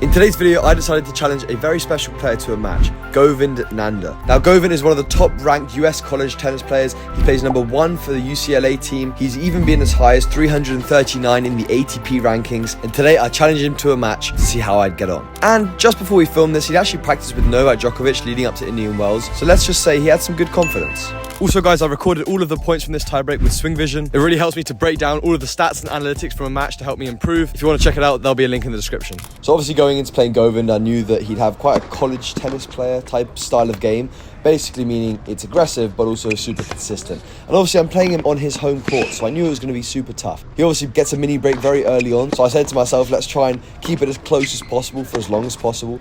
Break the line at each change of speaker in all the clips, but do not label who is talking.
In today's video, I decided to challenge a very special player to a match, Goen Nanda. Now, Goen is one of the top-ranked US college tennis players. He plays number 1 for the UCLA team. He's even been as high as 339 in the ATP rankings. And today, I challenged him to a match to see how I'd get on. And just before we filmed this, he'd actually practiced with Novak Djokovic leading up to Indian Wells. So let's just say he had some good confidence. Also, guys, I recorded all of the points from this tiebreak with Swing Vision. It really helps me to break down all of the stats and analytics from a match to help me improve. If you want to check it out, there'll be a link in the description. So obviously going into playing Goen, I knew that he'd have quite a college tennis player type style of game, basically meaning it's aggressive but also super consistent. And obviously I'm playing him on his home court, so I knew it was going to be super tough. He obviously gets a mini break very early on, so I said to myself, let's try and keep it as close as possible for as long as possible.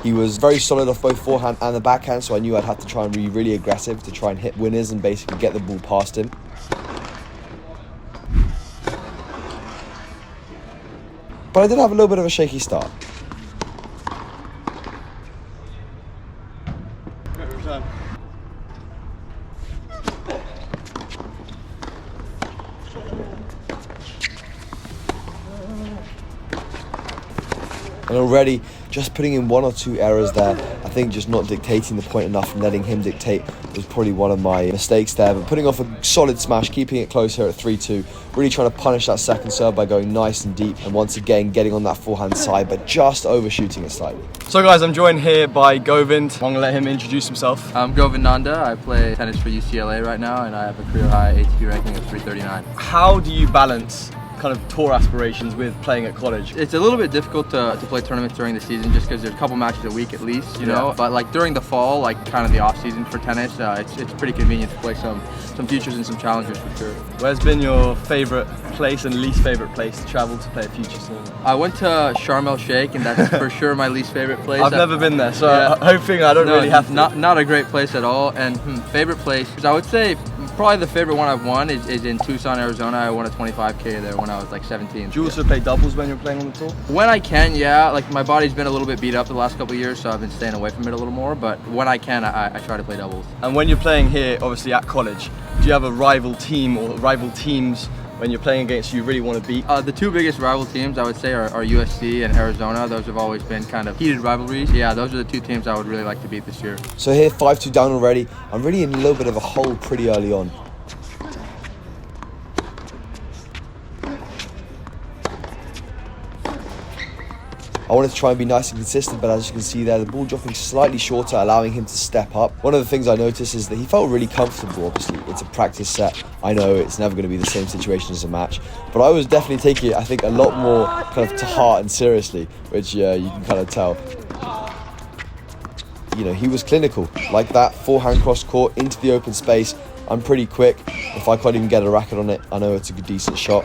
He was very solid off both forehand and the backhand, so I knew I'd have to try and be really aggressive to try and hit winners and basically get the ball past him. But I did have a little bit of a shaky start. And already, just putting in 1 or 2 errors there, I think just not dictating the point enough and letting him dictate was probably one of my mistakes there. But putting off a solid smash, keeping it close here at 3-2, really trying to punish that second serve by going nice and deep, and once again getting on that forehand side, but just overshooting it slightly.
So guys, I'm joined here by Goen. I'm going to let him introduce himself.
I'm Goen Nanda. I play tennis for UCLA right now, and I have a career high ATP ranking of 339.
How do you balance kind of tour aspirations with playing at college?
It's a little bit difficult to play tournaments during the season just because there's a couple matches a week at least, you know. But like during the fall, like kind of the off season for tennis, it's pretty convenient to play some futures and some challengers for sure.
Where's been your favorite place and least favorite place to travel to play a futures tournament?
I went to Sharm el Sheikh, and that's for sure my least favorite place.
I've never been there, so I'm hoping I don't really have to.
Not a great place at all. And favorite place, I would say probably the favorite one I've won is in Tucson, Arizona. I won a 25K there when I was like 17.
Do you also play doubles when you're playing on the tour?
When I can, yeah. Like my body's been a little bit beat up the last couple of years, so I've been staying away from it a little more. But when I can, I try to play doubles.
And when you're playing here, obviously at college, do you have a rival team or rival teams when you're playing against you really want to beat?
The two biggest rival teams I would say are USC and Arizona. Those have always been kind of heated rivalries. Yeah, those are the two teams I would really like to beat this year.
So here, 5-2 down already. I'm really in a little bit of a hole pretty early on. I wanted to try and be nice and consistent, but as you can see there, the ball dropping slightly shorter, allowing him to step up. One of the things I noticed is that he felt really comfortable. Obviously, it's a practice set. I know it's never going to be the same situation as a match, but I was definitely taking it, I think, a lot more kind of to heart and seriously, which you can kind of tell. You know, he was clinical. Like that, forehand cross court into the open space. I'm pretty quick. If I can't even get a racket on it, I know it's a good, decent shot.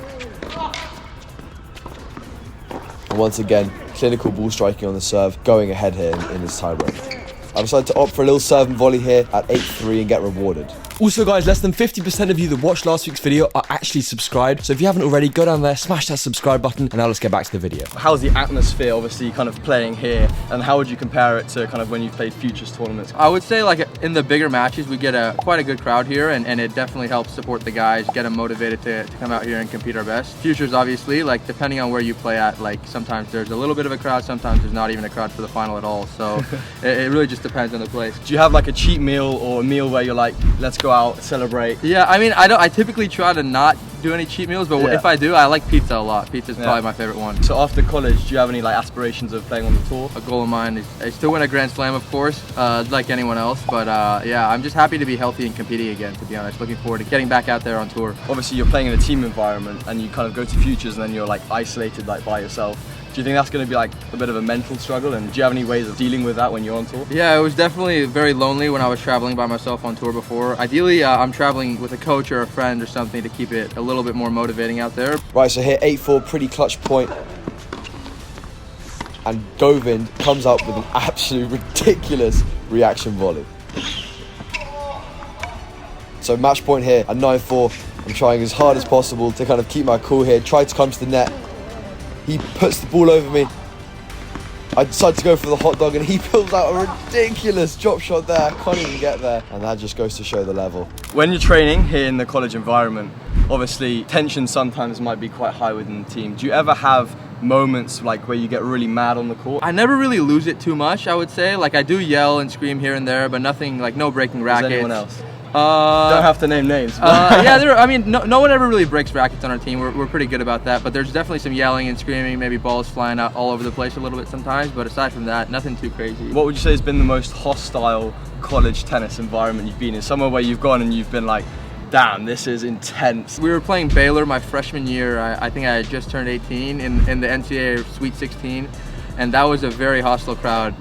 And once again, clinical ball striking on the serve, going ahead here in this tiebreak. I decided to opt for a little serve and volley here at 8-3 and get rewarded. Also guys, less than 50% of you that watched last week's video are actually subscribed. So if you haven't already, go down there, smash that subscribe button, and now let's get back to the video.
How's the atmosphere obviously kind of playing here, and how would you compare it to kind of when you've played futures tournaments?
I would say like in the bigger matches, we get quite a good crowd here, and it definitely helps support the guys, get them motivated to come out here and compete our best. Futures obviously, like depending on where you play at, like sometimes there's a little bit of a crowd, sometimes there's not even a crowd for the final at all. So it really just depends on the place.
Do you have like a cheat meal or a meal where you're like, let's go out, celebrate?
Yeah, I mean, I typically try to not do any cheat meals, but if I do, I like pizza a lot. Pizza's probably my favorite one.
So after college, do you have any like aspirations of playing on the tour?
A goal of mine is to win a Grand Slam, of course, like anyone else. But yeah, I'm just happy to be healthy and competing again, to be honest. Looking forward to getting back out there on tour.
Obviously, you're playing in a team environment, and you kind of go to futures, and then you're like isolated, like by yourself. Do you think that's going to be like a bit of a mental struggle, and do you have any ways of dealing with that when you're on tour?
Yeah, it was definitely very lonely when I was traveling by myself on tour before. Ideally, I'm traveling with a coach or a friend or something to keep it a little bit more motivating out there.
Right, so here 8-4, pretty clutch point. And Goen comes up with an absolute ridiculous reaction volley. So match point here at 9-4. I'm trying as hard as possible to kind of keep my cool here, try to come to the net. He puts the ball over me. I decide to go for the hot dog, and he pulls out a ridiculous drop shot there. I can't even get there. And that just goes to show the level.
When you're training here in the college environment, obviously tension sometimes might be quite high within the team. Do you ever have moments like where you get really mad on the court?
I never really lose it too much, I would say. Like, I do yell and scream here and there, but nothing, like, no breaking rackets.
Is anyone else? Don't have to name names.
Yeah, I mean, no one ever really breaks rackets on our team. We're pretty good about that, but there's definitely some yelling and screaming, maybe balls flying out all over the place a little bit sometimes, but aside from that, nothing too crazy.
What would you say has been the most hostile college tennis environment you've been in? Somewhere where you've gone and you've been like, damn, this is intense.
We were playing Baylor my freshman year. I think I had just turned 18 in the NCAA Sweet 16. And that was a very hostile crowd.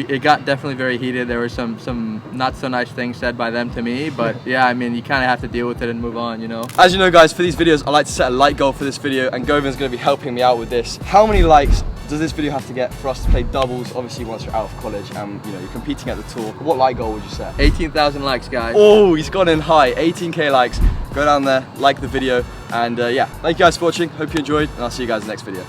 It got definitely very heated. There were some not so nice things said by them to me, but yeah, I mean, you kind of have to deal with it and move on, you know?
As you know, guys, for these videos, I like to set a like goal for this video, and Goven's going to be helping me out with this. How many likes does this video have to get for us to play doubles, obviously once you're out of college and you know you're competing at the tour? What like goal would you set?
18,000 likes, guys.
Oh, he's gone in high, 18k likes. Go down there, like the video, and yeah, thank you guys for watching. Hope you enjoyed, and I'll see you guys in the next video.